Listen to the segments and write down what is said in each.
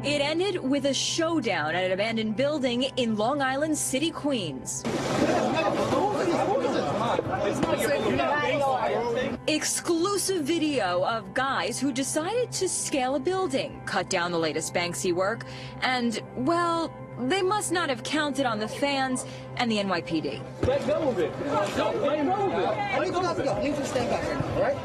It ended with a showdown at an abandoned building in Long Island City, Queens. Exclusive video of guys who decided to scale a building, cut down the latest Banksy work, and, well, they must not have counted on the fans and the NYPD. Let go of it. Let go of it. I need you guys to go. I need you to stand back, all right?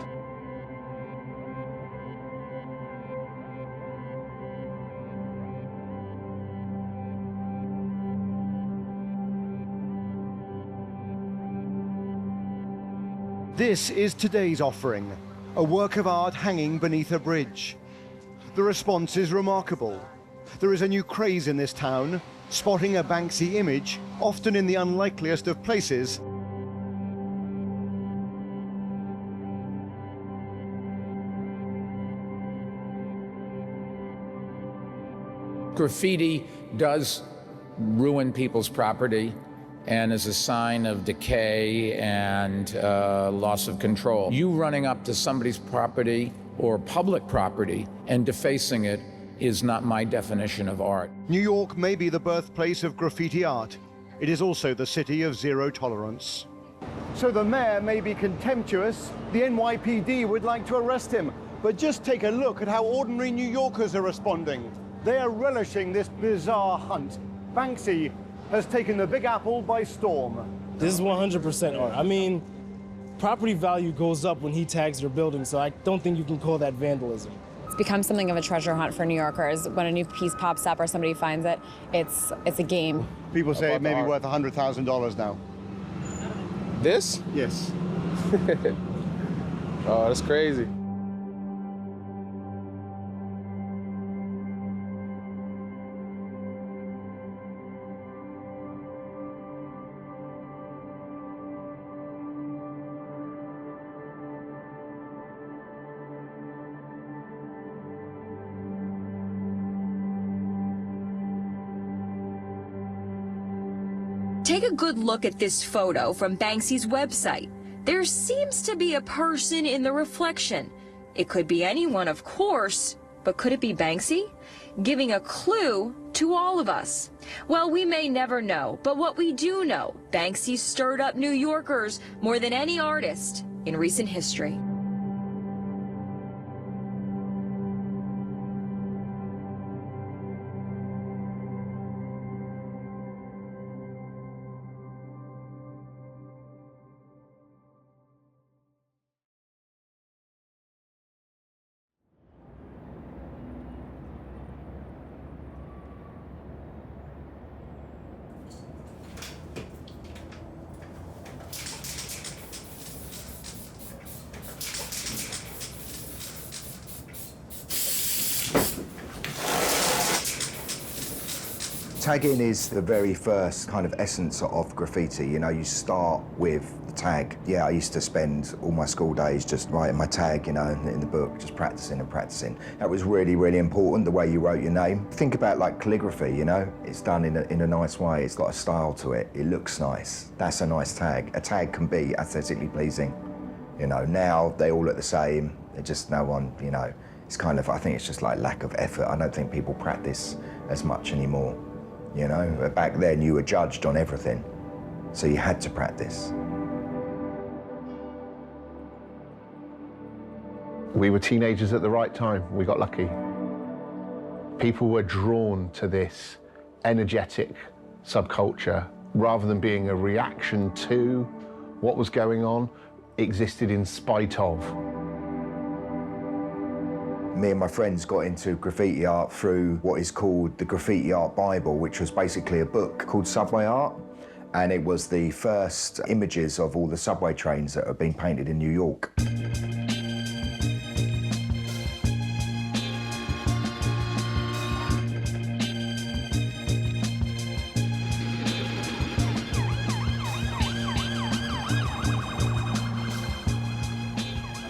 This is today's offering, a work of art hanging beneath a bridge. The response is remarkable. There is a new craze in this town, spotting a Banksy image, often in the unlikeliest of places. Graffiti does ruin people's property and is a sign of decay and loss of control. You running up to somebody's property or public property and defacing it is not my definition of art. New York may be the birthplace of graffiti art. It is also the city of zero tolerance. So the mayor may be contemptuous, the NYPD would like to arrest him, but just take a look at how ordinary New Yorkers are responding. They are relishing this bizarre hunt. Banksy has taken the Big Apple by storm. This is 100% art. I mean, property value goes up when he tags your building, so I don't think you can call that vandalism. It's become something of a treasure hunt for New Yorkers. When a new piece pops up or somebody finds it, it's a game. People say it may be worth $100,000 now. This? Yes. Oh, that's crazy. Take a good look at this photo from Banksy's website. There seems to be a person in the reflection. It could be anyone, of course, but could it be Banksy? Giving a clue to all of us. Well, we may never know, but what we do know, Banksy stirred up New Yorkers more than any artist in recent history. Tagging is the very first kind of essence of graffiti. You know, you start with the tag. Yeah, I used to spend all my school days just writing my tag, you know, in the book, just practicing and practicing. That was really, really important, the way you wrote your name. Think about like calligraphy, you know? It's done in a nice way. It's got a style to it. It looks nice. That's a nice tag. A tag can be aesthetically pleasing. You know, now they all look the same. They're just no one, you know. It's kind of, I think it's just like lack of effort. I don't think people practice as much anymore. You know, back then you were judged on everything, so you had to practice. We were teenagers at the right time. We got lucky. People were drawn to this energetic subculture. Rather than being a reaction to what was going on, it existed in spite of. Me and my friends got into graffiti art through what is called the Graffiti Art Bible, which was basically a book called Subway Art. And it was the first images of all the subway trains that have been painted in New York.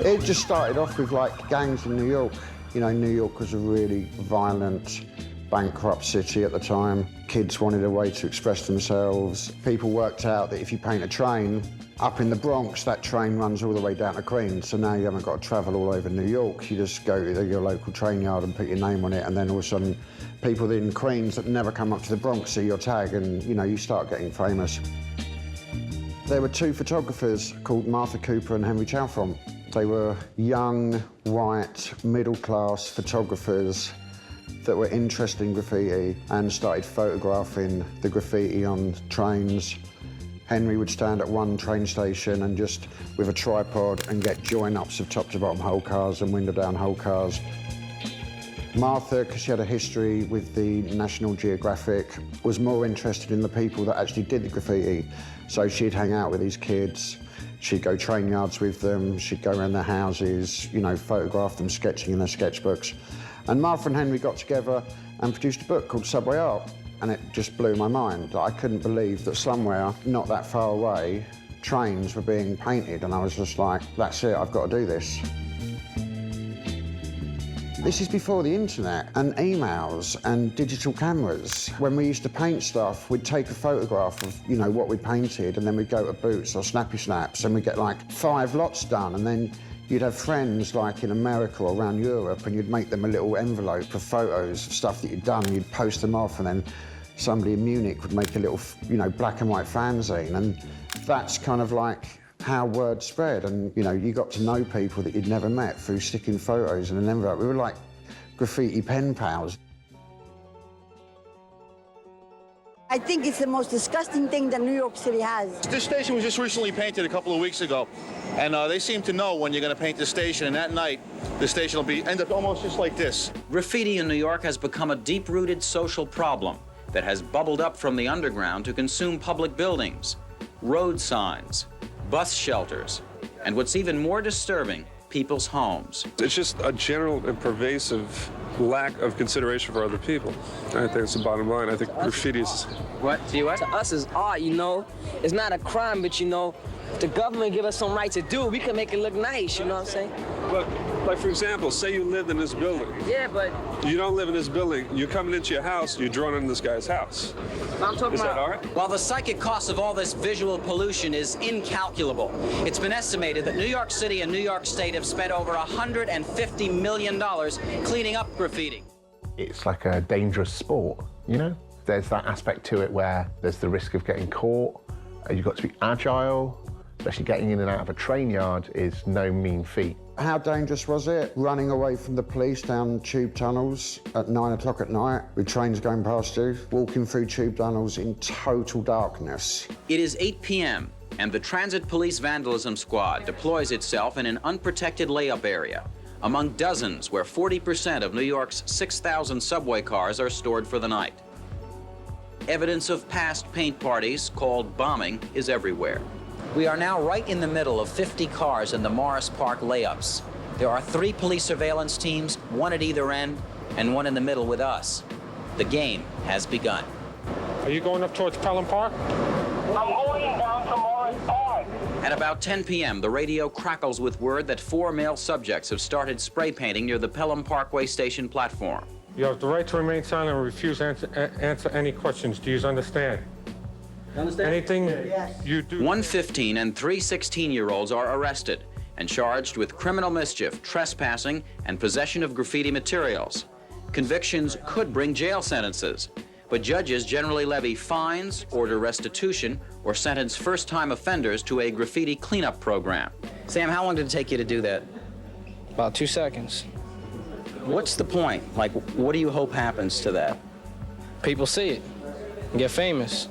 It just started off with like gangs in New York. You know, New York was a really violent, bankrupt city at the time. Kids wanted a way to express themselves. People worked out that if you paint a train up in the Bronx, that train runs all the way down to Queens. So now you haven't got to travel all over New York. You just go to your local train yard and put your name on it, and then all of a sudden People in Queens that never come up to the Bronx see your tag and, you know, you start getting famous. There were two photographers called Martha Cooper and Henry Chalfont. They were young, white, middle-class photographers that were interested in graffiti and started photographing the graffiti on trains. Henry would stand at one train station and just, with a tripod, and get join-ups of top-to-bottom whole cars and window-down whole cars. Martha, because she had a history with the National Geographic, was more interested in the people that actually did the graffiti. So she'd hang out with these kids, she'd go train yards with them, she'd go around their houses, you know, photograph them sketching in their sketchbooks. And Martha and Henry got together and produced a book called Subway Art, and it just blew my mind. I couldn't believe that somewhere not that far away, trains were being painted, and I was just like, that's it, I've got to do this. This is before the internet and emails and digital cameras. When we used to paint stuff, we'd take a photograph of, you know, what we painted, and then we'd go to Boots or Snappy Snaps, and we'd get like 5 lots done, and then you'd have friends like in America or around Europe, and you'd make them a little envelope of photos of stuff that you'd done, and you'd post them off, and then somebody in Munich would make a little, you know, black and white fanzine, and that's kind of like how word spread. And, you know, you got to know people that you'd never met through sticking photos in an envelope. We were like graffiti pen pals. I think it's the most disgusting thing that New York City has. This station was just recently painted a couple of weeks ago, and they seem to know when you're going to paint the station, and that night the station will end up almost just like this. Graffiti in New York has become a deep-rooted social problem that has bubbled up from the underground to consume public buildings, road signs, bus shelters, and what's even more disturbing, people's homes. It's just a general and pervasive lack of consideration for other people. I think it's the bottom line. I think graffiti is... What? To us is art, you know? It's not a crime, but, you know, if the government give us some right to do it, we can make it look nice, you know what I'm saying? But, like, for example, say you lived in this building. Yeah, but... You don't live in this building. You're coming into your house, you're drawing in this guy's house. I'm talking is about... that art? While the psychic cost of all this visual pollution is incalculable, it's been estimated that New York City and New York State have spent over $150 million cleaning up graffiti. It's like a dangerous sport, you know? There's that aspect to it where there's the risk of getting caught. You've got to be agile. Especially getting in and out of a train yard is no mean feat. How dangerous was it? Running away from the police down tube tunnels at 9 o'clock at night with trains going past you, walking through tube tunnels in total darkness. It is 8 p.m. and the Transit Police Vandalism Squad deploys itself in an unprotected layup area, among dozens where 40% of New York's 6,000 subway cars are stored for the night. Evidence of past paint parties, called bombing, is everywhere. We are now right in the middle of 50 cars in the Morris Park layups. There are 3 police surveillance teams, 1 at either end, and 1 in the middle with us. The game has begun. Are you going up towards Pelham Park? I'm going down to Morris Park. At about 10 p.m., the radio crackles with word that 4 male subjects have started spray painting near the Pelham Parkway station platform. You have the right to remain silent and refuse to answer any questions. Do you understand? Anything you do. 1 15 and 3 16-year-olds are arrested and charged with criminal mischief, trespassing, and possession of graffiti materials. Convictions could bring jail sentences, but judges generally levy fines, order restitution, or sentence first-time offenders to a graffiti cleanup program. Sam, how long did it take you to do that? About 2 seconds. What's the point? Like, what do you hope happens to that? People see it and get famous.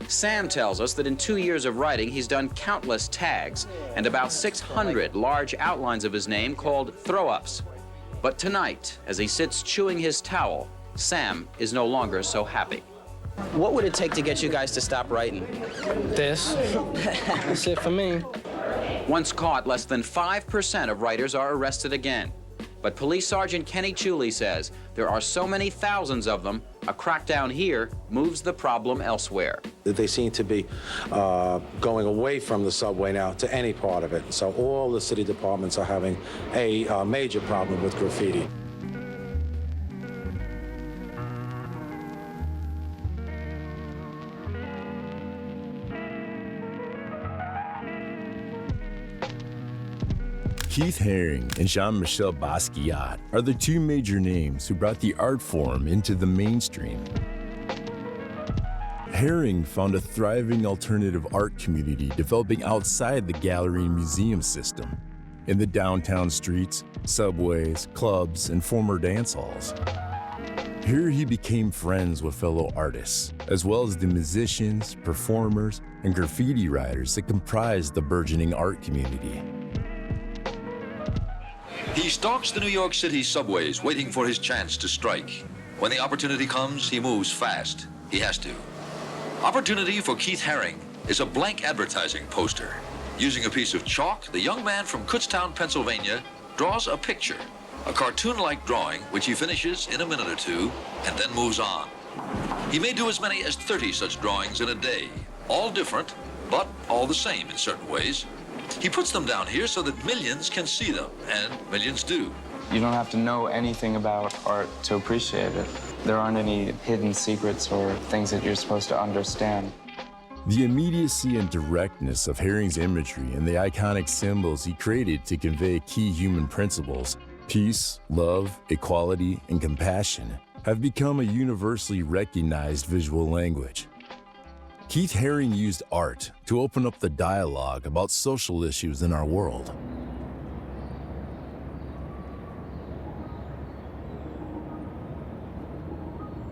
Sam tells us that in 2 years of writing, he's done countless tags and about 600 large outlines of his name called throw-ups. But tonight, as he sits chewing his towel, Sam is no longer so happy. What would it take to get you guys to stop writing? This. That's it for me. Once caught, less than 5% of writers are arrested again. But Police Sergeant Kenny Chuley says there are so many thousands of them, a crackdown here moves the problem elsewhere. They seem to be going away from the subway now to any part of it. So all the city departments are having a major problem with graffiti. Keith Haring and Jean-Michel Basquiat are the two major names who brought the art form into the mainstream. Haring found a thriving alternative art community developing outside the gallery and museum system, in the downtown streets, subways, clubs, and former dance halls. Here he became friends with fellow artists, as well as the musicians, performers, and graffiti writers that comprised the burgeoning art community. He stalks the New York City subways, waiting for his chance to strike. When the opportunity comes, he moves fast. He has to. Opportunity for Keith Haring is a blank advertising poster. Using a piece of chalk, the young man from Kutztown, Pennsylvania, draws a picture, a cartoon-like drawing, which he finishes in a minute or two, and then moves on. He may do as many as 30 such drawings in a day, all different, but all the same in certain ways. He puts them down here so that millions can see them, and millions do. You don't have to know anything about art to appreciate it. There aren't any hidden secrets or things that you're supposed to understand. The immediacy and directness of Haring's imagery and the iconic symbols he created to convey key human principles, peace, love, equality, and compassion, have become a universally recognized visual language. Keith Haring used art to open up the dialogue about social issues in our world.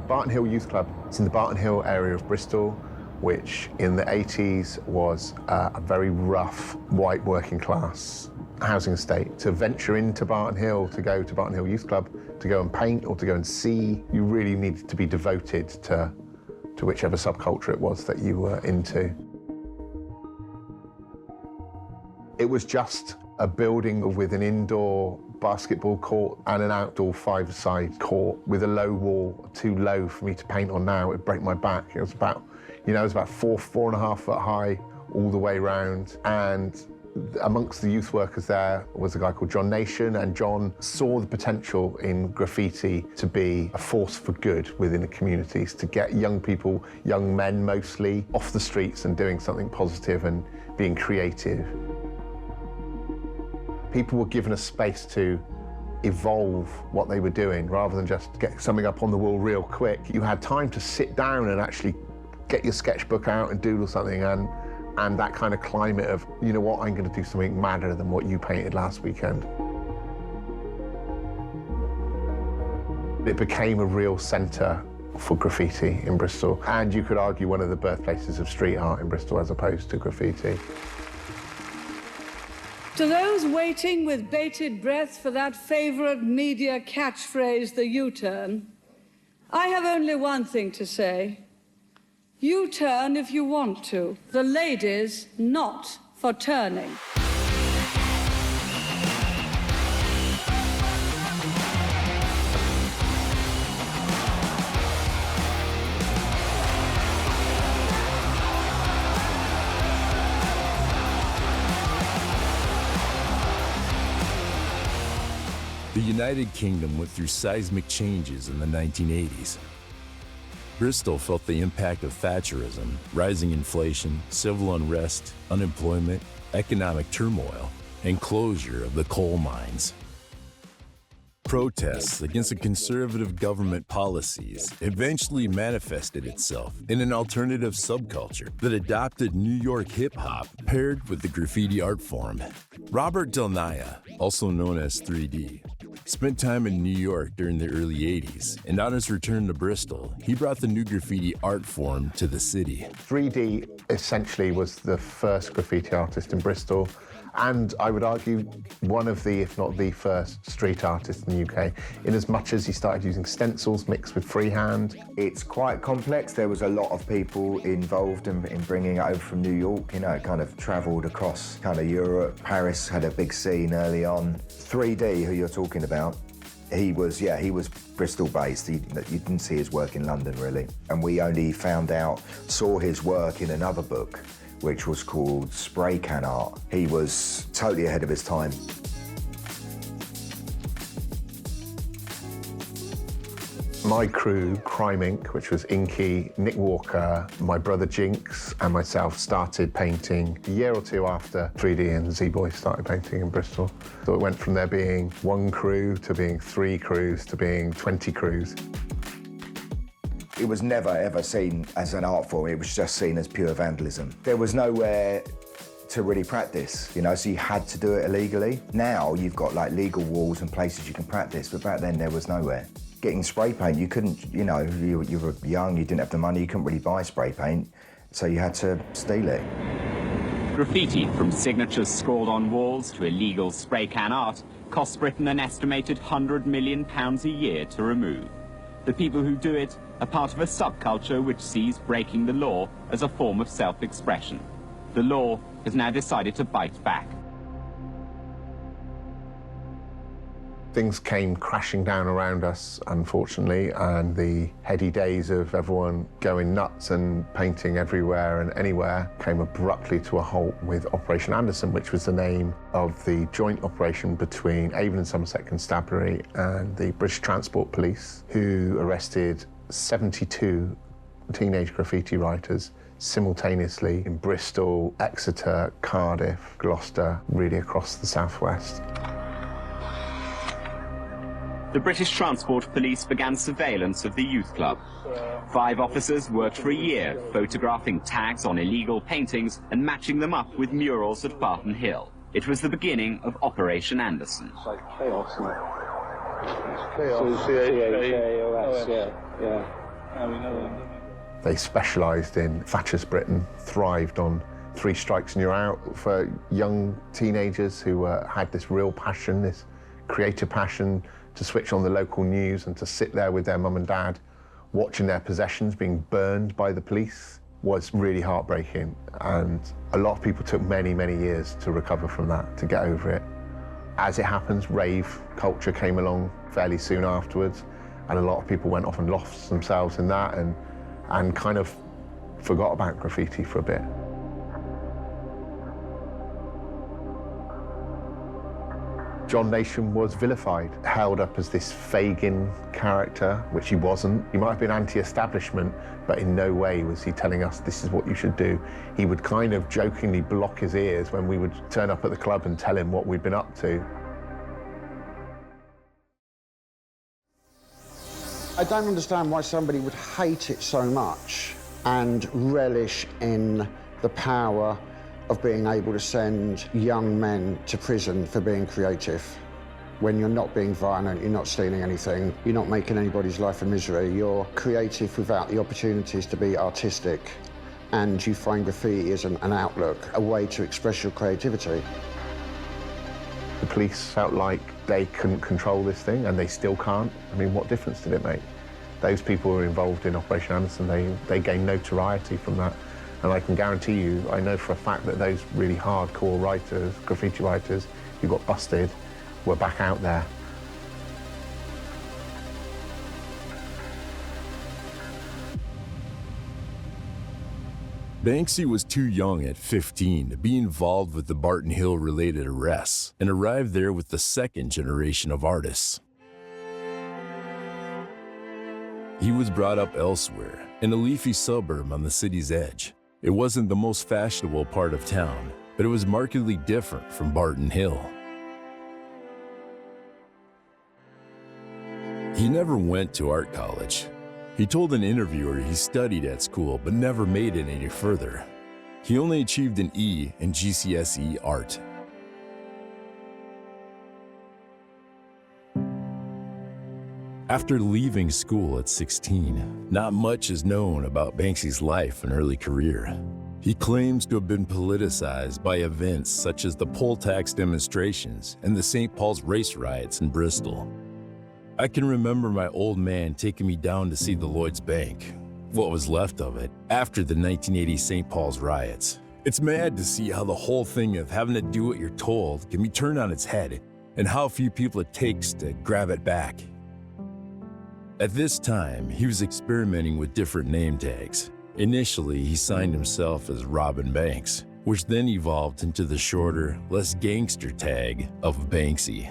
Barton Hill Youth Club. It's in the Barton Hill area of Bristol, which in the 80s was a very rough white working class housing estate. To venture into Barton Hill, to go to Barton Hill Youth Club, to go and paint or to go and see, you really needed to be devoted to whichever subculture it was that you were into. It was just a building with an indoor basketball court and an outdoor five-side court with a low wall, too low for me to paint on now. It'd break my back. It was about, it was about 4.5 foot high all the way round. And amongst the youth workers there was a guy called John Nation, and John saw the potential in graffiti to be a force for good within the communities, to get young people, young men mostly, off the streets and doing something positive and being creative. People were given a space to evolve what they were doing rather than just get something up on the wall real quick. You had time to sit down and actually get your sketchbook out and doodle something, and that kind of climate of, you know what, I'm going to do something madder than what you painted last weekend. It became a real centre for graffiti in Bristol, and you could argue one of the birthplaces of street art in Bristol as opposed to graffiti. To those waiting with bated breath for that favourite media catchphrase, the U-turn, I have only one thing to say. U-turn if you want to. The ladies not for turning. The United Kingdom went through seismic changes in the 1980s. Bristol felt the impact of Thatcherism, rising inflation, civil unrest, unemployment, economic turmoil, and closure of the coal mines. Protests against the conservative government policies eventually manifested itself in an alternative subculture that adopted New York hip-hop paired with the graffiti art form. Robert Del Naya, also known as 3D, spent time in New York during the early 80s, and on his return to Bristol, he brought the new graffiti art form to the city. 3D essentially was the first graffiti artist in Bristol, and I would argue one of the, if not the first, street artist in the UK, in as much as he started using stencils mixed with freehand. It's quite complex. There was a lot of people involved in bringing it over from New York. You know, it kind of travelled across kind of Europe. Paris had a big scene early on. 3D, who you're talking about, he was Bristol-based. You didn't see his work in London, really. And we only saw his work in another book, which was called Spray Can Art. He was totally ahead of his time. My crew, Crime Inc., which was Inky, Nick Walker, my brother Jinx, and myself started painting a year or two after 3D and Z-Boy started painting in Bristol. So it went from there being one crew to being 3 crews to being 20 crews. It was never, ever seen as an art form. It was just seen as pure vandalism. There was nowhere to really practice, you know, so you had to do it illegally. Now you've got like legal walls and places you can practice, but back then there was nowhere. Getting spray paint, you couldn't, you know, you were young, you didn't have the money, you couldn't really buy spray paint, so you had to steal it. Graffiti, from signatures scrawled on walls to illegal spray can art, costs Britain an estimated £100 million a year to remove. The people who do it are part of a subculture which sees breaking the law as a form of self-expression. The law has now decided to bite back. Things came crashing down around us, unfortunately, and the heady days of everyone going nuts and painting everywhere and anywhere came abruptly to a halt with Operation Anderson, which was the name of the joint operation between Avon and Somerset Constabulary and the British Transport Police, who arrested 72 teenage graffiti writers simultaneously in Bristol, Exeter, Cardiff, Gloucester, really across the southwest. The British Transport Police began surveillance of the youth club. 5 officers worked for a year, photographing tags on illegal paintings and matching them up with murals at Barton Hill. It was the beginning of Operation Anderson. It's like chaos, isn't it? It's chaos. C-H-A-O-S, yeah. We know that. They specialised in fascist Britain, thrived on 3 strikes and you're out for young teenagers who had this real passion, this creative passion to switch on the local news and to sit there with their mum and dad watching their possessions being burned by the police was really heartbreaking. And a lot of people took many, many years to recover from that, to get over it. As it happens, rave culture came along fairly soon afterwards, and a lot of people went off and lost themselves in that and kind of forgot about graffiti for a bit. John Nation was vilified, held up as this Fagin character, which he wasn't. He might have been anti-establishment, but in no way was he telling us this is what you should do. He would kind of jokingly block his ears when we would turn up at the club and tell him what we'd been up to. I don't understand why somebody would hate it so much and relish in the power of being able to send young men to prison for being creative. When you're not being violent, you're not stealing anything, you're not making anybody's life a misery, you're creative without the opportunities to be artistic, and you find graffiti as an outlook, a way to express your creativity. The police felt like they couldn't control this thing, and they still can't. I mean, what difference did it make? Those people who were involved in Operation Anderson, they gained notoriety from that. And I can guarantee you, I know for a fact that those really hardcore writers, graffiti writers, who got busted, were back out there. Banksy was too young at 15 to be involved with the Barton Hill-related arrests and arrived there with the second generation of artists. He was brought up elsewhere, in a leafy suburb on the city's edge. It wasn't the most fashionable part of town, but it was markedly different from Barton Hill. He never went to art college. He told an interviewer he studied at school but never made it any further. He only achieved an E in GCSE art. After leaving school at 16, not much is known about Banksy's life and early career. He claims to have been politicized by events such as the poll tax demonstrations and the St. Paul's race riots in Bristol. I can remember my old man taking me down to see the Lloyd's Bank, what was left of it, after the 1980 St. Paul's riots. It's mad to see how the whole thing of having to do what you're told can be turned on its head, and how few people it takes to grab it back. At this time, he was experimenting with different name tags. Initially, he signed himself as Robin Banks, which then evolved into the shorter, less gangster tag of Banksy.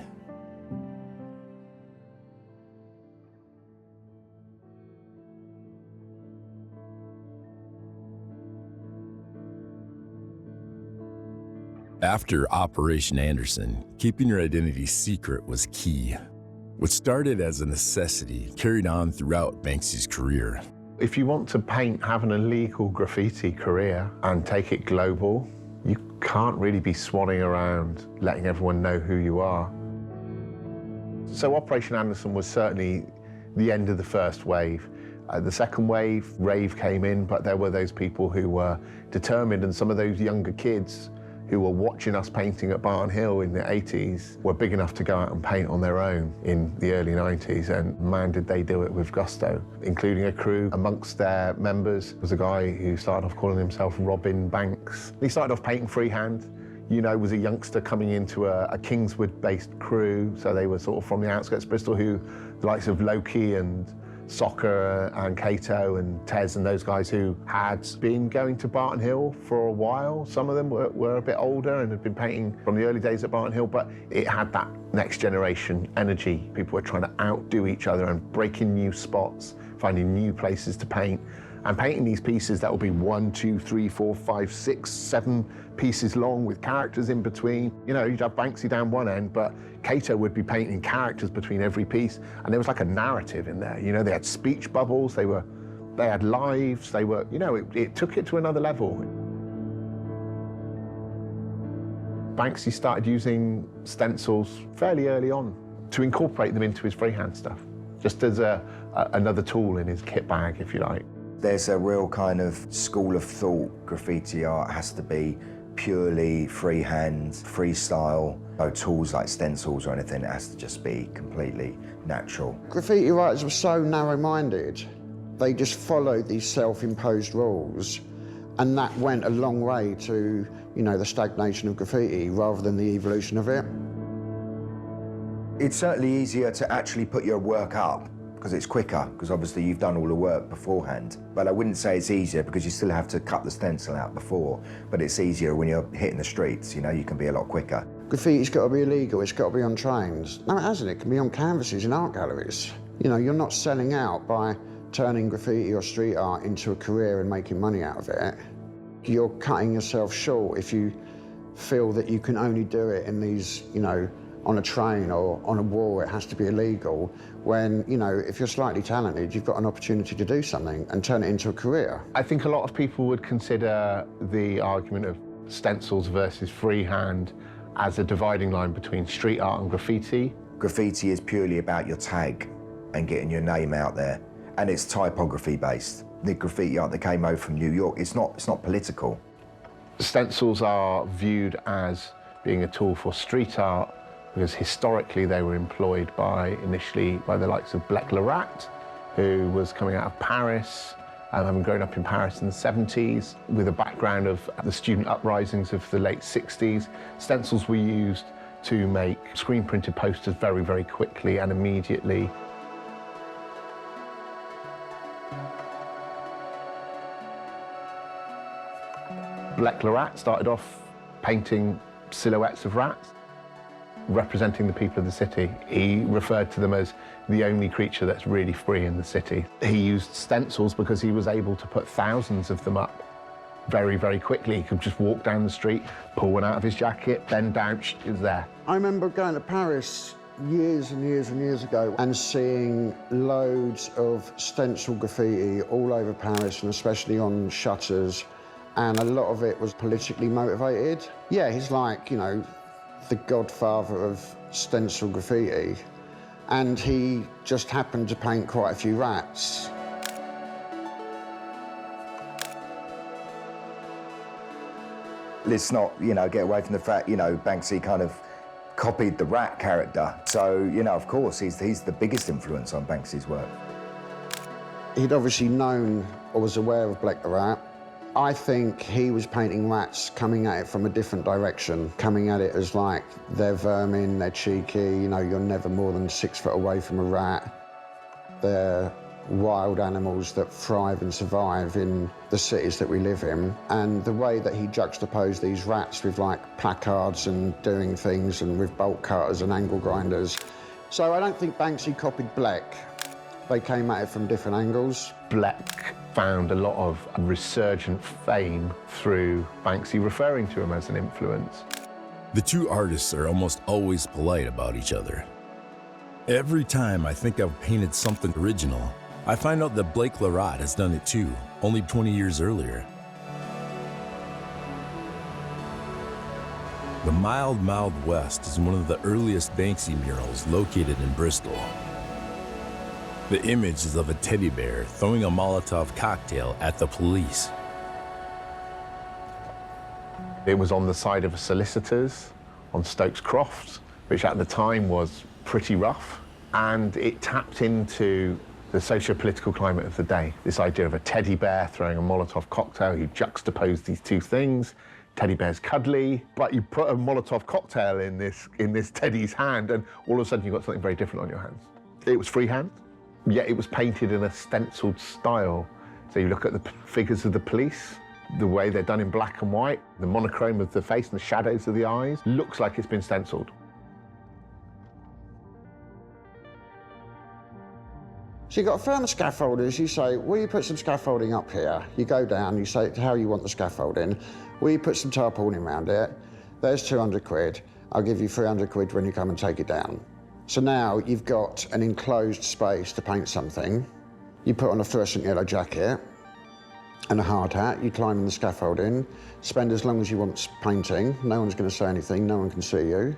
After Operation Anderson, keeping your identity secret was key. What started as a necessity carried on throughout Banksy's career. If you want to paint, have an illegal graffiti career and take it global, you can't really be swanning around letting everyone know who you are. So Operation Anderson was certainly the end of the first wave. The second wave, rave came in, but there were those people who were determined, and some of those younger kids who were watching us painting at Barton Hill in the 80s were big enough to go out and paint on their own in the early 90s, and man, did they do it with gusto, including a crew. Amongst their members was a guy who started off calling himself Robin Banks. He started off painting freehand, you know, was a youngster coming into a Kingswood-based crew, so they were sort of from the outskirts of Bristol, who the likes of Loki and Soccer and Cato and Tez and those guys who had been going to Barton Hill for a while. Some of them were a bit older and had been painting from the early days at Barton Hill, but it had that next generation energy. People were trying to outdo each other and breaking new spots, finding new places to paint, and painting these pieces that would be 1, 2, 3, 4, 5, 6, 7 pieces long with characters in between. You know, you'd have Banksy down one end, but Cato would be painting characters between every piece, and there was like a narrative in there. You know, they had speech bubbles, they had lives, they were, you know, it took it to another level. Banksy started using stencils fairly early on to incorporate them into his freehand stuff, just as another tool in his kit bag, if you like. There's a real kind of school of thought. Graffiti art has to be purely freehand, freestyle. No tools like stencils or anything. It has to just be completely natural. Graffiti writers were so narrow-minded. They just followed these self-imposed rules, and that went a long way to, you know, the stagnation of graffiti rather than the evolution of it. It's certainly easier to actually put your work up, because it's quicker, because obviously you've done all the work beforehand. But I wouldn't say it's easier because you still have to cut the stencil out before, but it's easier when you're hitting the streets, you know, you can be a lot quicker. Graffiti's got to be illegal, it's got to be on trains. No, it hasn't, it can be on canvases in art galleries. You know, you're not selling out by turning graffiti or street art into a career and making money out of it. You're cutting yourself short if you feel that you can only do it in these, you know, on a train or on a wall, it has to be illegal, when, you know, if you're slightly talented, you've got an opportunity to do something and turn it into a career. I think a lot of people would consider the argument of stencils versus freehand as a dividing line between street art and graffiti. Graffiti is purely about your tag and getting your name out there, and it's typography based. The graffiti art that came over from New York, it's not political. Stencils are viewed as being a tool for street art because historically they were employed initially by the likes of Blek-Lerat, who was coming out of Paris, having grown up in Paris in the 70s, with a background of the student uprisings of the late 60s. Stencils were used to make screen-printed posters very, very quickly and immediately. Blek-Lerat started off painting silhouettes of rats, representing the people of the city. He referred to them as the only creature that's really free in the city. He used stencils because he was able to put thousands of them up very, very quickly. He could just walk down the street, pull one out of his jacket, bend down, it was there. I remember going to Paris years and years and years ago and seeing loads of stencil graffiti all over Paris, and especially on shutters, and a lot of it was politically motivated. Yeah, he's like, you know, the godfather of stencil graffiti, and he just happened to paint quite a few rats. Let's not, you know, get away from the fact, you know, Banksy kind of copied the rat character. So, you know, of course, he's the biggest influence on Banksy's work. He'd obviously known or was aware of Blek-Lerat. I think he was painting rats coming at it from a different direction, coming at it as like, they're vermin, they're cheeky, you know, you're never more than 6 foot away from a rat. They're wild animals that thrive and survive in the cities that we live in. And the way that he juxtaposed these rats with like placards and doing things, and with bolt cutters and angle grinders. So I don't think Banksy copied Blek. They came at it from different angles. Blek found a lot of resurgent fame through Banksy referring to him as an influence. The two artists are almost always polite about each other. Every time I think I've painted something original, I find out that Blake Larotte has done it too, only 20 years earlier. The Mild West is one of the earliest Banksy murals located in Bristol. The image is of a teddy bear throwing a Molotov cocktail at the police. It was on the side of a solicitor's on Stokes Croft, which at the time was pretty rough, and it tapped into the socio-political climate of the day. This idea of a teddy bear throwing a Molotov cocktail, you juxtapose these two things. Teddy bear's cuddly, but you put a Molotov cocktail in this teddy's hand, and all of a sudden you've got something very different on your hands. It was freehand, yet it was painted in a stenciled style. So you look at the figures of the police, the way they're done in black and white, the monochrome of the face and the shadows of the eyes, looks like it's been stenciled. So you've got firm scaffolders, you say, will you put some scaffolding up here? You go down, you say how you want the scaffolding. Will you put some tarpaulin around it? There's 200 quid. I'll give you 300 quid when you come and take it down. So now you've got an enclosed space to paint something. You put on a fluorescent yellow jacket and a hard hat, you climb in the scaffolding, spend as long as you want painting, no one's going to say anything, no one can see you.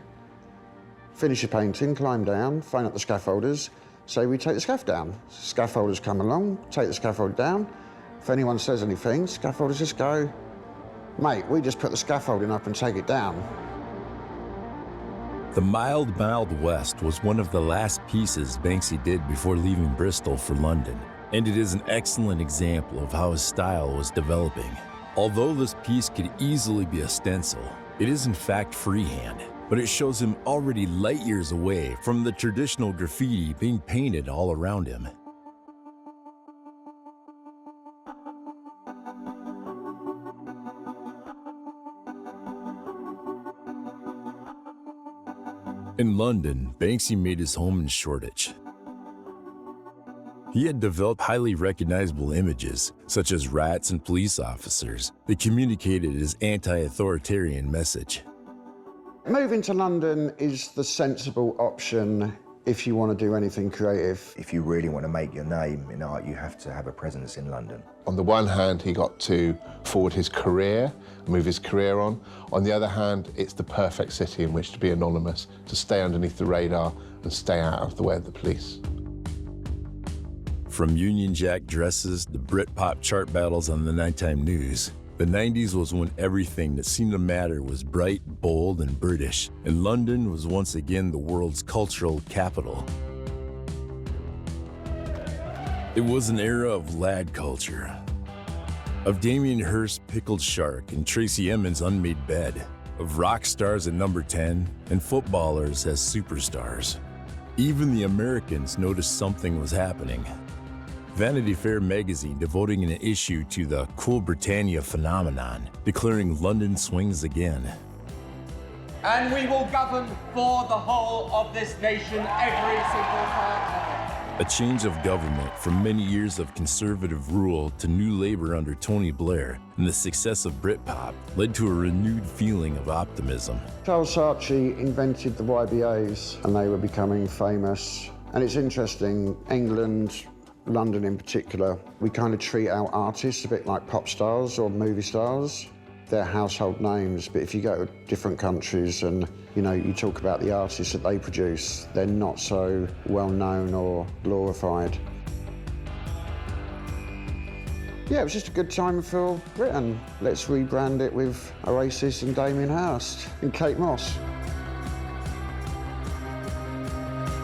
Finish your painting, climb down, phone up the scaffolders, say we take the scaff down. Scaffolders come along, take the scaffold down. If anyone says anything, scaffolders just go, mate, we just put the scaffolding up and take it down. The Mild West was one of the last pieces Banksy did before leaving Bristol for London, and it is an excellent example of how his style was developing. Although this piece could easily be a stencil, it is in fact freehand, but it shows him already light years away from the traditional graffiti being painted all around him. In London, Banksy made his home in Shoreditch. He had developed highly recognizable images, such as rats and police officers, that communicated his anti-authoritarian message. Moving to London is the sensible option if you want to do anything creative. If you really want to make your name in art, you have to have a presence in London. On the one hand, he got to forward his career, move his career on. On the other hand, it's the perfect city in which to be anonymous, to stay underneath the radar and stay out of the way of the police. From Union Jack dresses to Britpop chart battles on the nighttime news, the 90s was when everything that seemed to matter was bright, bold, and British, and London was once again the world's cultural capital. It was an era of lad culture, of Damien Hirst's Pickled Shark and Tracy Emin's Unmade Bed, of rock stars at number 10 and footballers as superstars. Even the Americans noticed something was happening. Vanity Fair magazine devoting an issue to the Cool Britannia phenomenon, declaring London swings again. And we will govern for the whole of this nation every single time. A change of government from many years of conservative rule to new Labour under Tony Blair and the success of Britpop led to a renewed feeling of optimism. Charles Saatchi invented the YBAs and they were becoming famous. And it's interesting, England, London in particular, we kind of treat our artists a bit like pop stars or movie stars. They're household names, but if you go to different countries and you talk about the artists that they produce, they're not so well known or glorified. Yeah, it was just a good time for Britain. Let's rebrand it with Oasis and Damien Hirst and Kate Moss.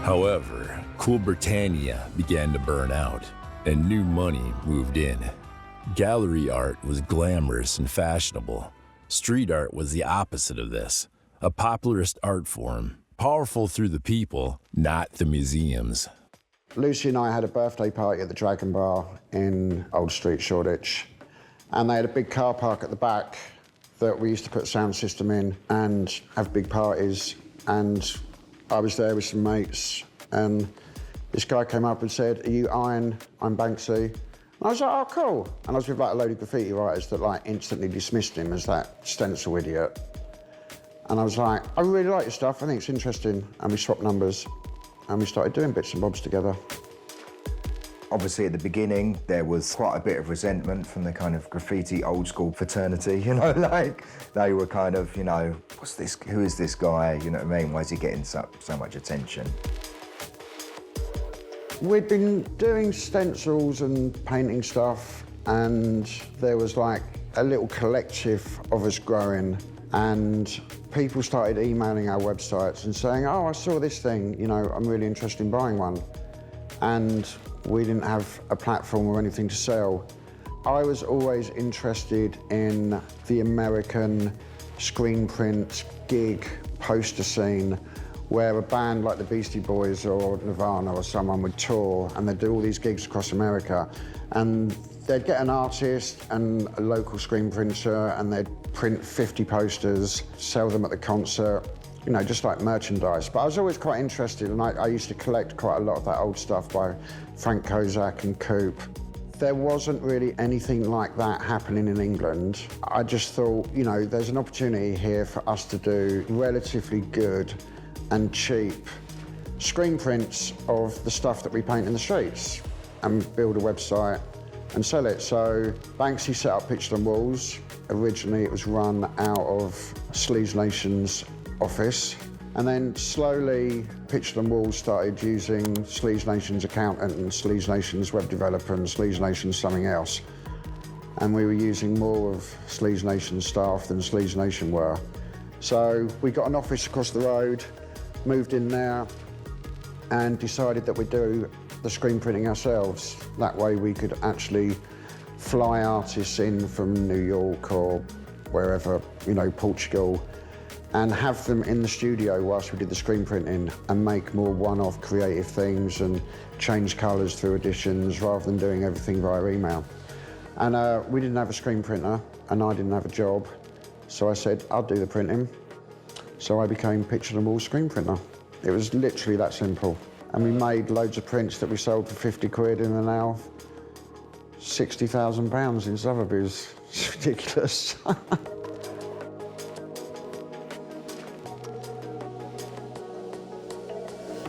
However, Cool Britannia began to burn out, and new money moved in. Gallery art was glamorous and fashionable. Street art was the opposite of this, a popularist art form, powerful through the people, not the museums. Lucy and I had a birthday party at the Dragon Bar in Old Street, Shoreditch, and they had a big car park at the back that we used to put sound system in and have big parties, and I was there with some mates, and this guy came up and said, "Are you Iron? I'm Banksy." And I was like, "Oh, cool." And I was with a load of graffiti writers that instantly dismissed him as that stencil idiot. And I was like, I really like your stuff, I think it's interesting. And we swapped numbers and we started doing bits and bobs together. Obviously, at the beginning, there was quite a bit of resentment from the kind of graffiti old school fraternity, you know, like they were kind of, you know, what's this, who is this guy, you know what I mean? Why is he getting so much attention? We'd been doing stencils and painting stuff, and there was like a little collective of us growing, and people started emailing our websites and saying, oh, I saw this thing, you know, I'm really interested in buying one. And we didn't have a platform or anything to sell. I was always interested in the American screen print, gig, poster scene, where a band like the Beastie Boys or Nirvana or someone would tour and they'd do all these gigs across America, and they'd get an artist and a local screen printer and they'd print 50 posters, sell them at the concert, you know, just like merchandise. But I was always quite interested, and I used to collect quite a lot of that old stuff by Frank Kozak and Coop. There wasn't really anything like that happening in England. I just thought, you know, there's an opportunity here for us to do relatively good and cheap screen prints of the stuff that we paint in the streets and build a website and sell it. So Banksy set up Picture on Walls. Originally it was run out of Sleaze Nation's office, and then slowly Picture on Walls started using Sleaze Nation's accountant and Sleaze Nation's web developer and Sleaze Nation's something else. And we were using more of Sleaze Nation's staff than Sleaze Nation were. So we got an office across the road, moved in there, and decided that we'd do the screen printing ourselves. That way we could actually fly artists in from New York or wherever, you know, Portugal, and have them in the studio whilst we did the screen printing and make more one-off creative things and change colours through editions rather than doing everything via email. And we didn't have a screen printer and I didn't have a job, so I said, I'll do the printing. So I became Picture on Walls screen printer. It was literally that simple. And we made loads of prints that we sold for 50 quid and are now £60,000 in Sotheby's. It's ridiculous.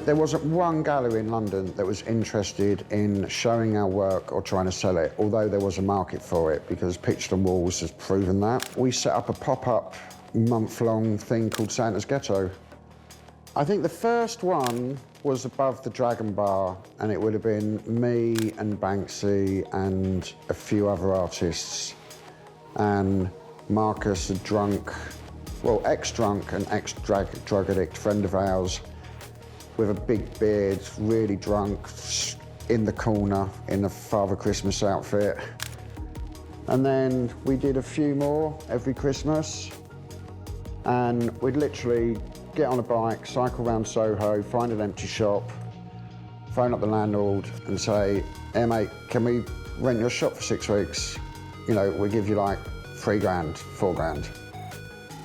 There wasn't one gallery in London that was interested in showing our work or trying to sell it, although there was a market for it, because Picture on Walls has proven that. We set up a pop-up, month-long thing called Santa's Ghetto. I think the first one was above the Dragon Bar, and it would have been me and Banksy and a few other artists. And Marcus, a drunk, well, ex-drunk and ex-drug addict friend of ours, with a big beard, really drunk, in the corner in a Father Christmas outfit. And then we did a few more every Christmas, and we'd literally get on a bike, cycle around Soho, find an empty shop, phone up the landlord and say, hey mate, can we rent your shop for 6 weeks? You know, we'll give you like £3,000, £4,000.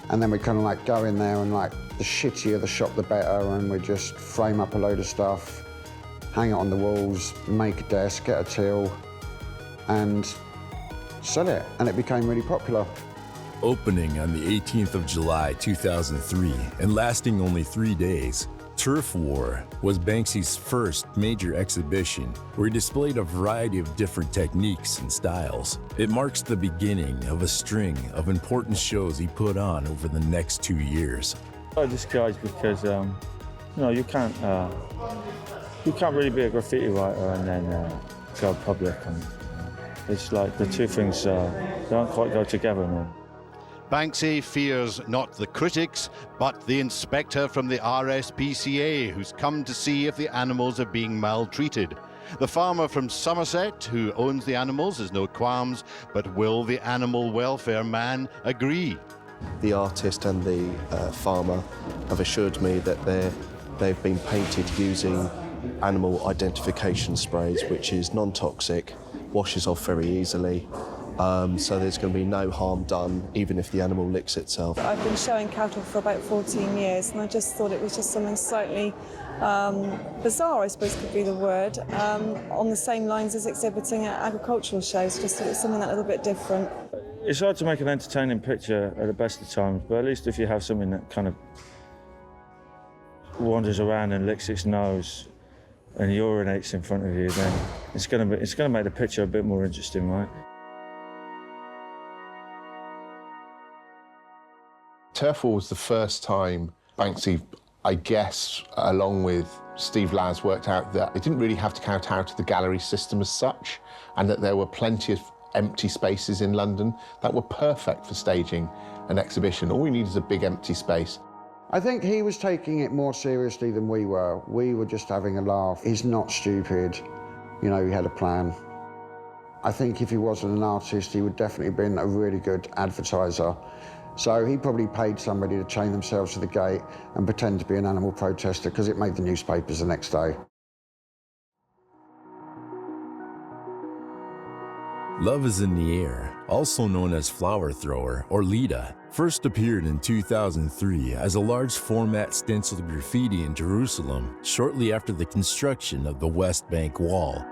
And then we kind of like go in there and like, the shittier the shop, the better, and we just frame up a load of stuff, hang it on the walls, make a desk, get a till, and sell it. And it became really popular. Opening on the 18th of July 2003 and lasting only 3 days, Turf War was Banksy's first major exhibition where he displayed a variety of different techniques and styles. It marks the beginning of a string of important shows he put on over the next 2 years. I disguise because, you know, you can't really be a graffiti writer and then go public. And it's like the two things don't quite go together, man. Banksy fears not the critics, but the inspector from the RSPCA who's come to see if the animals are being maltreated. The farmer from Somerset who owns the animals has no qualms, but will the animal welfare man agree? The artist and the farmer have assured me that they've been painted using animal identification sprays, which is non-toxic, washes off very easily, so there's going to be no harm done, even if the animal licks itself. I've been showing cattle for about 14 years, and I just thought it was just something slightly bizarre, I suppose could be the word, on the same lines as exhibiting at agricultural shows, just thought it was something that a little bit different. It's hard to make an entertaining picture at the best of times, but at least if you have something that kind of wanders around and licks its nose and urinates in front of you, then it's going to make the picture a bit more interesting, right? Turf War was the first time Banksy, I guess, along with Steve Lads, worked out that it didn't really have to count out of the gallery system as such, and that there were plenty of empty spaces in London that were perfect for staging an exhibition. All we need is a big empty space. I think he was taking it more seriously than we were. We were just having a laugh. He's not stupid. You know, he had a plan. I think if he wasn't an artist, he would definitely have been a really good advertiser. So he probably paid somebody to chain themselves to the gate and pretend to be an animal protester because it made the newspapers the next day. Love is in the Air, also known as Flower Thrower or Lita, first appeared in 2003 as a large format stenciled graffiti in Jerusalem shortly after the construction of the West Bank Wall.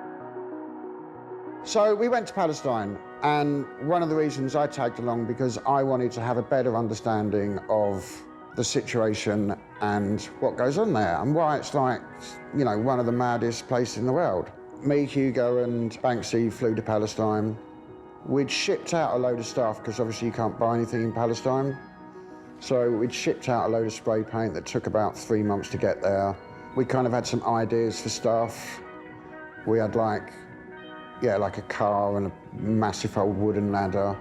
So we went to Palestine, and one of the reasons I tagged along because I wanted to have a better understanding of the situation and what goes on there and why it's like, you know, one of the maddest places in the world. Me, Hugo and Banksy flew to Palestine. We'd shipped out a load of stuff because obviously you can't buy anything in Palestine. So we'd shipped out a load of spray paint that took about 3 months to get there. We kind of had some ideas for stuff. We had like a car and a massive old wooden ladder.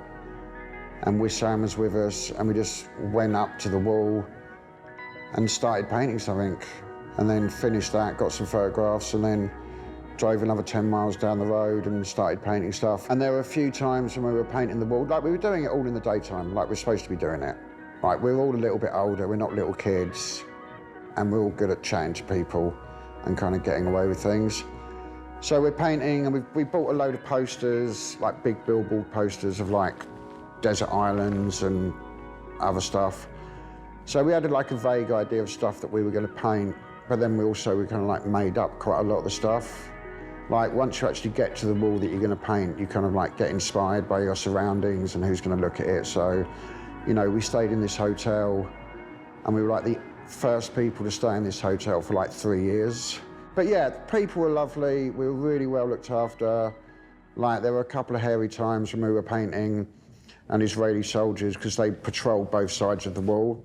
And Wissam was with us, and we just went up to the wall and started painting something. And then finished that, got some photographs, and then drove another 10 miles down the road and started painting stuff. And there were a few times when we were painting the wall, like we were doing it all in the daytime, like we're supposed to be doing it. Like we're all a little bit older, we're not little kids, and we're all good at chatting to people and kind of getting away with things. So we're painting, and we bought a load of posters, like big billboard posters of like desert islands and other stuff. So we had like a vague idea of stuff that we were going to paint, but then we kind of like made up quite a lot of the stuff. Like once you actually get to the wall that you're going to paint, you kind of like get inspired by your surroundings and who's going to look at it. So, you know, we stayed in this hotel, and we were like the first people to stay in this hotel for like 3 years. But yeah, people were lovely. We were really well looked after. Like there were a couple of hairy times when we were painting, and Israeli soldiers, because they patrolled both sides of the wall.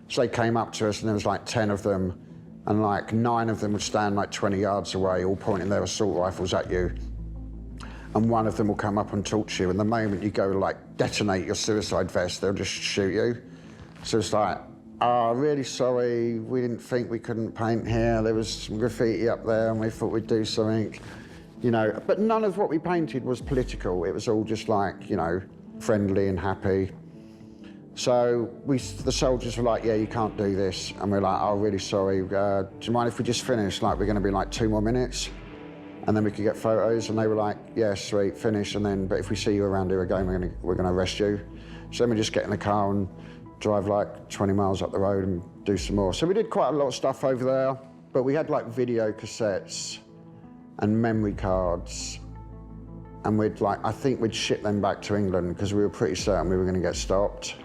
So they came up to us, and there was like 10 of them, and like 9 of them would stand like 20 yards away, all pointing their assault rifles at you. And one of them will come up and talk to you, and the moment you go like detonate your suicide vest, they'll just shoot you. So it's like, oh, really sorry, we didn't think we couldn't paint here. There was some graffiti up there and we thought we'd do something, you know. But none of what we painted was political. It was all just like, you know, friendly and happy. So the soldiers were like, yeah, you can't do this. And we're like, oh, really sorry. Do you mind if we just finish? Like, we're going to be like 2 more minutes and then we could get photos. And they were like, yeah, sweet, finish. And then, but if we see you around here again, we're going to arrest you. So then we just get in the car and drive like 20 miles up the road and do some more. So we did quite a lot of stuff over there, but we had like video cassettes and memory cards, and I think we'd ship them back to England because we were pretty certain we were going to get stopped.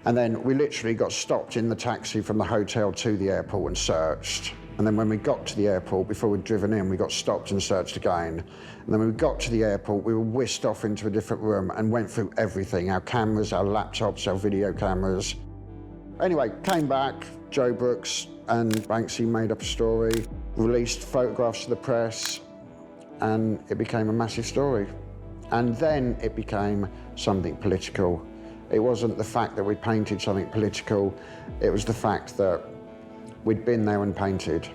And then we literally got stopped in the taxi from the hotel to the airport and searched. And then when we got to the airport, before we'd driven in, we got stopped and searched again. And then when we got to the airport, we were whisked off into a different room and went through everything, our cameras, our laptops, our video cameras. Anyway, came back, Joe Brooks and Banksy made up a story, released photographs to the press, and it became a massive story. And then it became something political. It wasn't the fact that we painted something political, it was the fact that we'd been there and painted.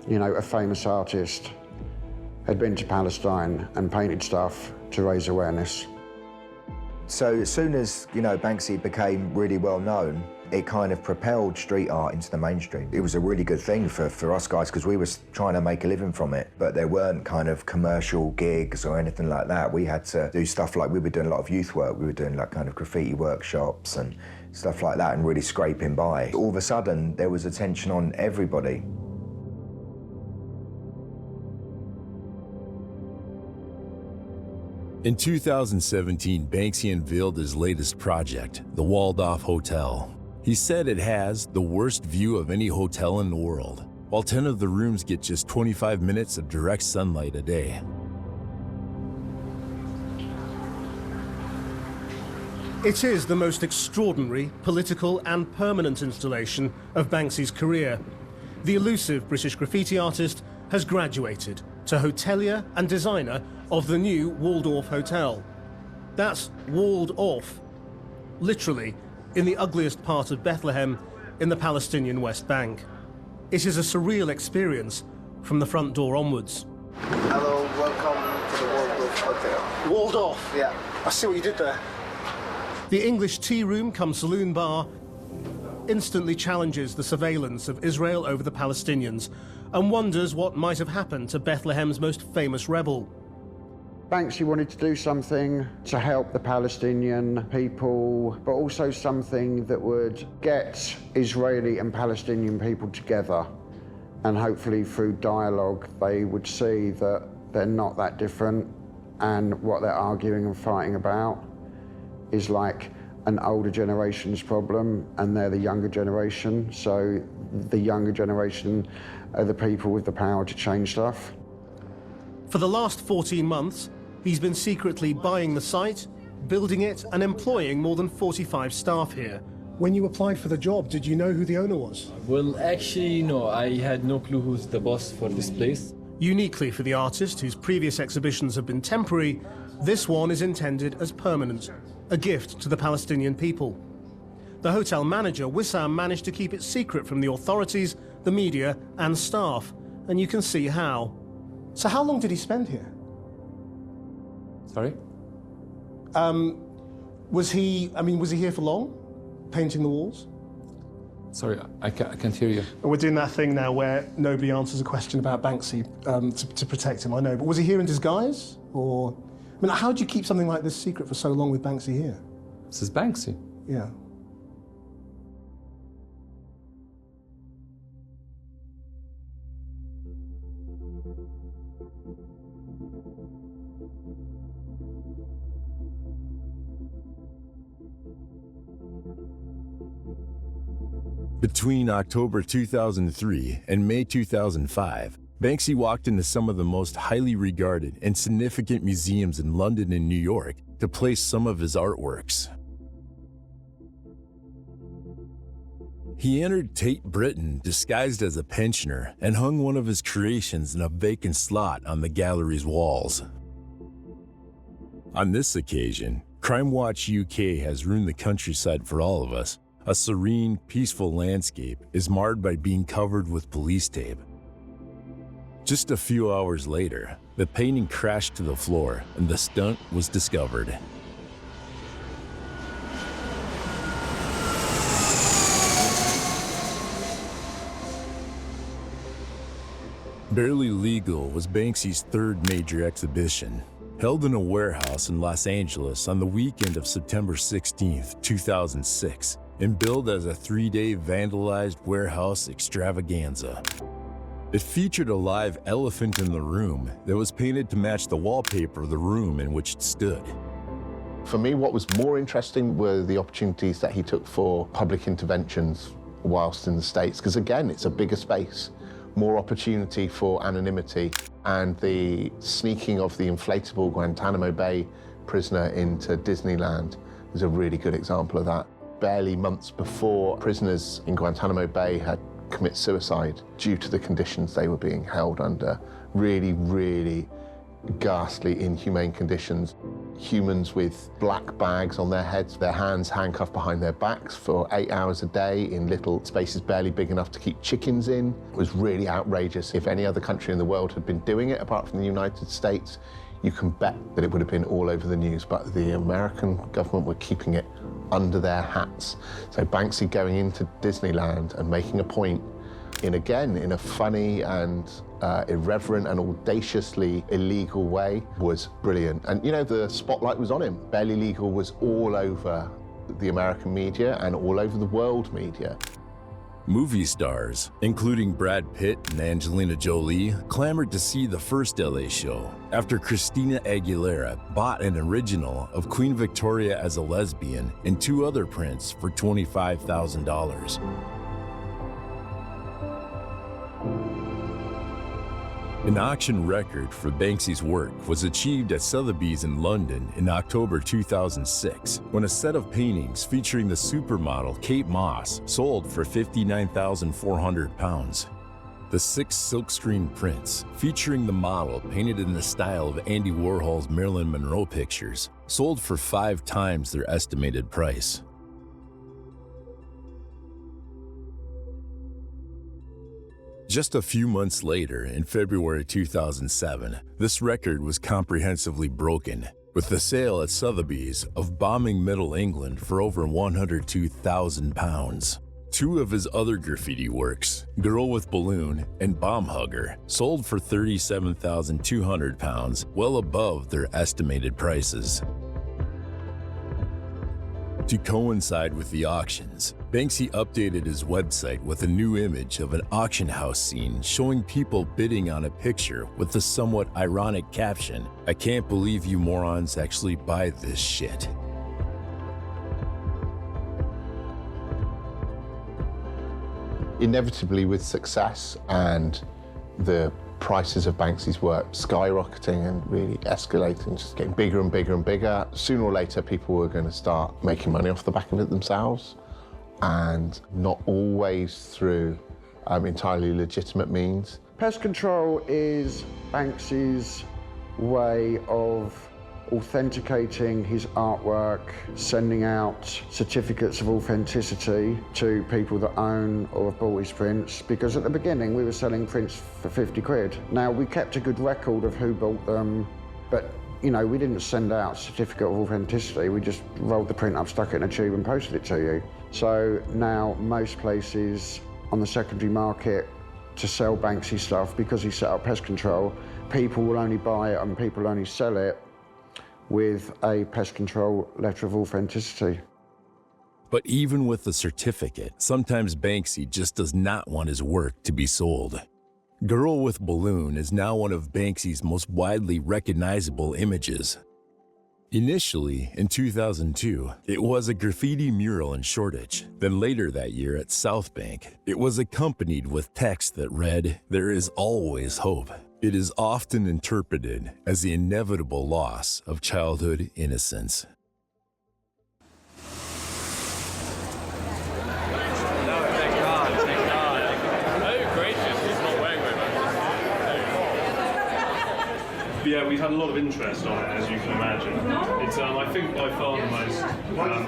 You know, a famous artist had been to Palestine and painted stuff to raise awareness. So as soon as, you know, Banksy became really well known, it kind of propelled street art into the mainstream. It was a really good thing for us guys because we were trying to make a living from it, but there weren't kind of commercial gigs or anything like that. We had to do stuff like, we were doing a lot of youth work. We were doing like kind of graffiti workshops and stuff like that and really scraping by. All of a sudden, there was attention on everybody. In 2017, Banksy unveiled his latest project, the Walled-Off Hotel. He said it has the worst view of any hotel in the world, while 10 of the rooms get just 25 minutes of direct sunlight a day. It is the most extraordinary political and permanent installation of Banksy's career. The elusive British graffiti artist has graduated to hotelier and designer of the new Walled-Off Hotel. That's walled off, literally, in the ugliest part of Bethlehem in the Palestinian West Bank. It is a surreal experience from the front door onwards. Hello, welcome to the Walled-Off Hotel. Walled off? Yeah. I see what you did there. The English tea room cum saloon bar instantly challenges the surveillance of Israel over the Palestinians and wonders what might have happened to Bethlehem's most famous rebel. Banksy wanted to do something to help the Palestinian people, but also something that would get Israeli and Palestinian people together. And hopefully through dialogue, they would see that they're not that different, and what they're arguing and fighting about is like an older generation's problem, and they're the younger generation. So the younger generation are the people with the power to change stuff. For the last 14 months, he's been secretly buying the site, building it, and employing more than 45 staff here. When you applied for the job, did you know who the owner was? Well, actually, no. I had no clue who's the boss for this place. Uniquely for the artist, whose previous exhibitions have been temporary, this one is intended as permanent, a gift to the Palestinian people. The hotel manager, Wissam, managed to keep it secret from the authorities, the media, and staff, and you can see how. So how long did he spend here? Sorry? Was he here for long, painting the walls? Sorry, I can't hear you. We're doing that thing now where nobody answers a question about Banksy to protect him, I know. But was he here in disguise? Or, I mean, how do you keep something like this secret for so long with Banksy here? This is Banksy? Yeah. Between October 2003 and May 2005, Banksy walked into some of the most highly regarded and significant museums in London and New York to place some of his artworks. He entered Tate Britain disguised as a pensioner and hung one of his creations in a vacant slot on the gallery's walls. On this occasion, Crime Watch UK has ruined the countryside for all of us. A serene, peaceful landscape is marred by being covered with police tape. Just a few hours later, the painting crashed to the floor and the stunt was discovered. Barely Legal was Banksy's third major exhibition, held in a warehouse in Los Angeles on the weekend of September 16, 2006. And billed as a 3-day vandalized warehouse extravaganza. It featured a live elephant in the room that was painted to match the wallpaper of the room in which it stood. For me, what was more interesting were the opportunities that he took for public interventions whilst in the States, because again, it's a bigger space, more opportunity for anonymity, and the sneaking of the inflatable Guantanamo Bay prisoner into Disneyland is a really good example of that. Barely months before, prisoners in Guantanamo Bay had commit suicide due to the conditions they were being held under. Really, really ghastly, inhumane conditions. Humans with black bags on their heads, their hands handcuffed behind their backs for 8 hours a day in little spaces barely big enough to keep chickens in. It was really outrageous. If any other country in the world had been doing it, apart from the United States, you can bet that it would have been all over the news, but the American government were keeping it under their hats. So Banksy going into Disneyland and making a point in a funny and irreverent and audaciously illegal way was brilliant. And you know, the spotlight was on him. Barely Legal was all over the American media and all over the world media. Movie stars, including Brad Pitt and Angelina Jolie, clamored to see the first LA show after Christina Aguilera bought an original of Queen Victoria as a lesbian and 2 other prints for $25,000. An auction record for Banksy's work was achieved at Sotheby's in London in October 2006, when a set of paintings featuring the supermodel Kate Moss sold for £59,400. The 6 silkscreen prints, featuring the model painted in the style of Andy Warhol's Marilyn Monroe pictures, sold for 5 times their estimated price. Just a few months later, in February 2007, this record was comprehensively broken, with the sale at Sotheby's of Bombing Middle England for over £102,000. 2 of his other graffiti works, Girl with Balloon and Bomb Hugger, sold for £37,200, well above their estimated prices. To coincide with the auctions, Banksy updated his website with a new image of an auction house scene showing people bidding on a picture with the somewhat ironic caption, "I can't believe you morons actually buy this shit." Inevitably, with success and the prices of Banksy's work skyrocketing and really escalating, just getting bigger and bigger and bigger, sooner or later people were going to start making money off the back of it themselves, and not always through entirely legitimate means. Pest control is Banksy's way of authenticating his artwork, sending out certificates of authenticity to people that own or have bought his prints, because at the beginning we were selling prints for 50 quid. Now, we kept a good record of who bought them, but you know, we didn't send out a certificate of authenticity, we just rolled the print up, stuck it in a tube and posted it to you. So now most places on the secondary market to sell Banksy stuff, because he set up pest control, people will only buy it and people only sell it with a pest control letter of authenticity. But even with the certificate, sometimes Banksy just does not want his work to be sold. Girl with Balloon is now one of Banksy's most widely recognizable images. Initially, in 2002, it was a graffiti mural in Shoreditch. Then later that year at South Bank, it was accompanied with text that read, "There is always hope." It is often interpreted as the inevitable loss of childhood innocence. Yeah, we've had a lot of interest on it, as you can imagine. It's, I think, by far the most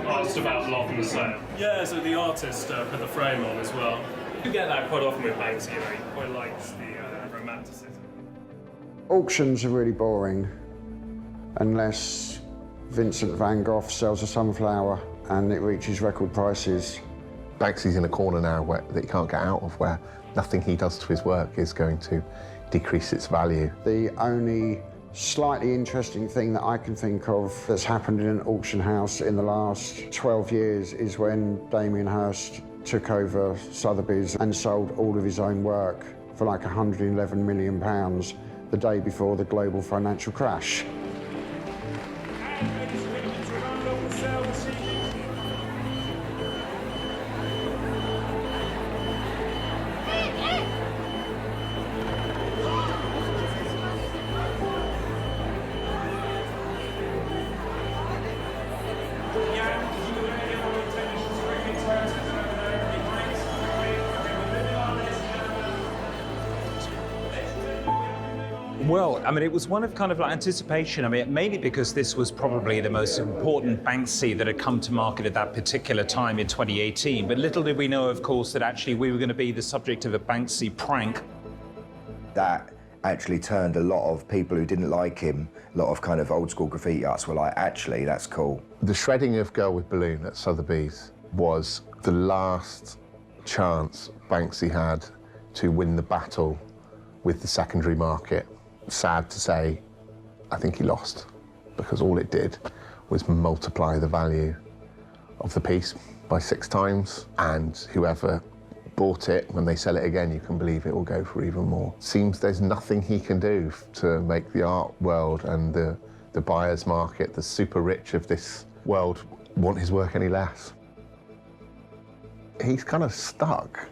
asked about lot in the sale. Yeah, so the artist put the frame on as well. You get that quite often with Banksy, you know, he quite likes the romanticism. Auctions are really boring unless Vincent van Gogh sells a sunflower and it reaches record prices. Banksy's in a corner now that he can't get out of, where nothing he does to his work is going to decrease its value. The only slightly interesting thing that I can think of that's happened in an auction house in the last 12 years is when Damien Hirst took over Sotheby's and sold all of his own work for like £111 million the day before the global financial crash. Well, I mean, it was one of kind of like anticipation. I mean, mainly because this was probably the most important Banksy that had come to market at that particular time in 2018. But little did we know, of course, that actually we were going to be the subject of a Banksy prank. That actually turned a lot of people who didn't like him, a lot of kind of old school graffiti artists were like, actually, that's cool. The shredding of Girl with Balloon at Sotheby's was the last chance Banksy had to win the battle with the secondary market. Sad to say, I think he lost, because all it did was multiply the value of the piece by 6 times, and whoever bought it, when they sell it again, you can believe it will go for even more. Seems there's nothing he can do to make the art world and the buyer's market, the super rich of this world, want his work any less. He's kind of stuck.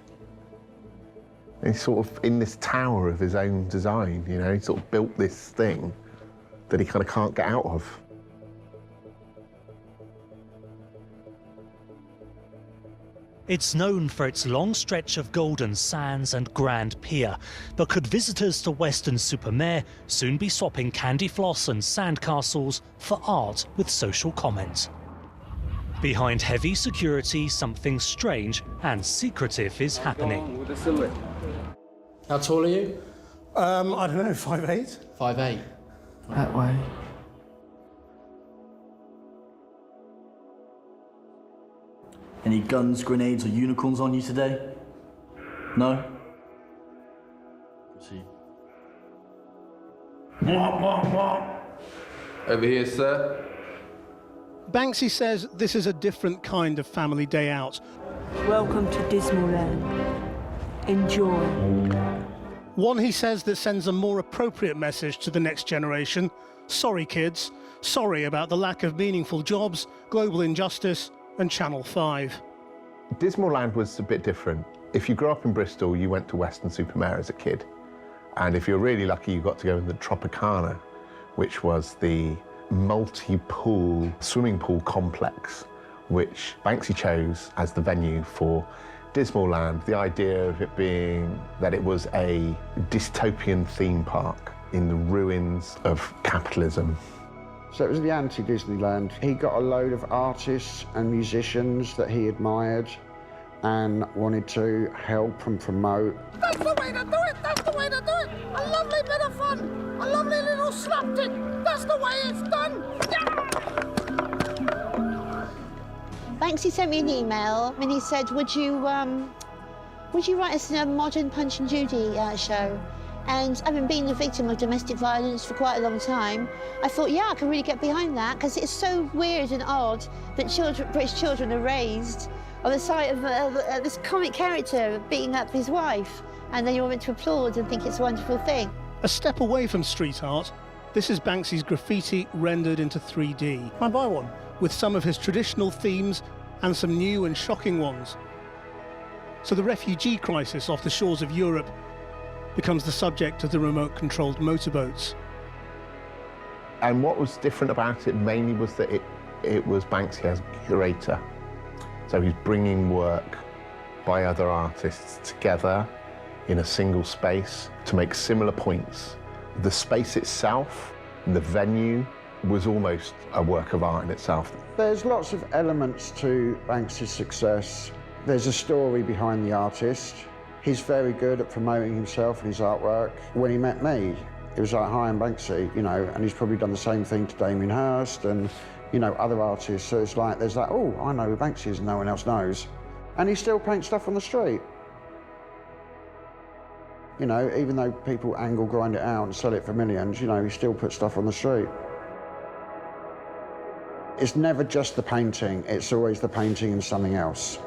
He's sort of in this tower of his own design, you know? He sort of built this thing that he kind of can't get out of. It's known for its long stretch of golden sands and grand pier, but could visitors to Weston-super-Mare soon be swapping candy floss and sandcastles for art with social comment? Behind heavy security, something strange and secretive is happening. How tall are you? I don't know, 5'8"? 5'8". That way. Any guns, grenades, or unicorns on you today? No? See. Over here, sir. Banksy says this is a different kind of family day out. Welcome to Dismaland. Enjoy. One, he says, that sends a more appropriate message to the next generation. Sorry, kids. Sorry about the lack of meaningful jobs, global injustice, and Channel 5. Dismaland was a bit different. If you grew up in Bristol, you went to Weston-super-Mare as a kid. And if you're really lucky, you got to go in the Tropicana, which was the multi-pool swimming pool complex, which Banksy chose as the venue for Dismaland. The idea of it being that it was a dystopian theme park in the ruins of capitalism. So it was the anti-Disneyland. He got a load of artists and musicians that he admired and wanted to help and promote. That's the way to do it! That's the way to do it! A lovely bit of fun! A lovely little slapdick! That's the way it's done! Banksy sent me an email and he said, would you write us a modern Punch and Judy show? And having been the victim of domestic violence for quite a long time, I thought, yeah, I can really get behind that, because it's so weird and odd that British children are raised on the sight of this comic character beating up his wife, and then you're meant to applaud and think it's a wonderful thing. A step away from street art, this is Banksy's graffiti rendered into 3D. I buy one, with some of his traditional themes and some new and shocking ones. So the refugee crisis off the shores of Europe becomes the subject of the remote-controlled motorboats. And what was different about it mainly was that it was Banksy as curator. So he's bringing work by other artists together in a single space to make similar points. The space itself, the venue, was almost a work of art in itself. There's lots of elements to Banksy's success. There's a story behind the artist. He's very good at promoting himself and his artwork. When he met me, it was like, hi, I'm Banksy, you know, and he's probably done the same thing to Damien Hirst and, you know, other artists. So it's like, there's that, oh, I know who Banksy is and no one else knows. And he still paints stuff on the street. You know, even though people angle grind it out and sell it for millions, you know, he still puts stuff on the street. It's never just the painting, it's always the painting and something else.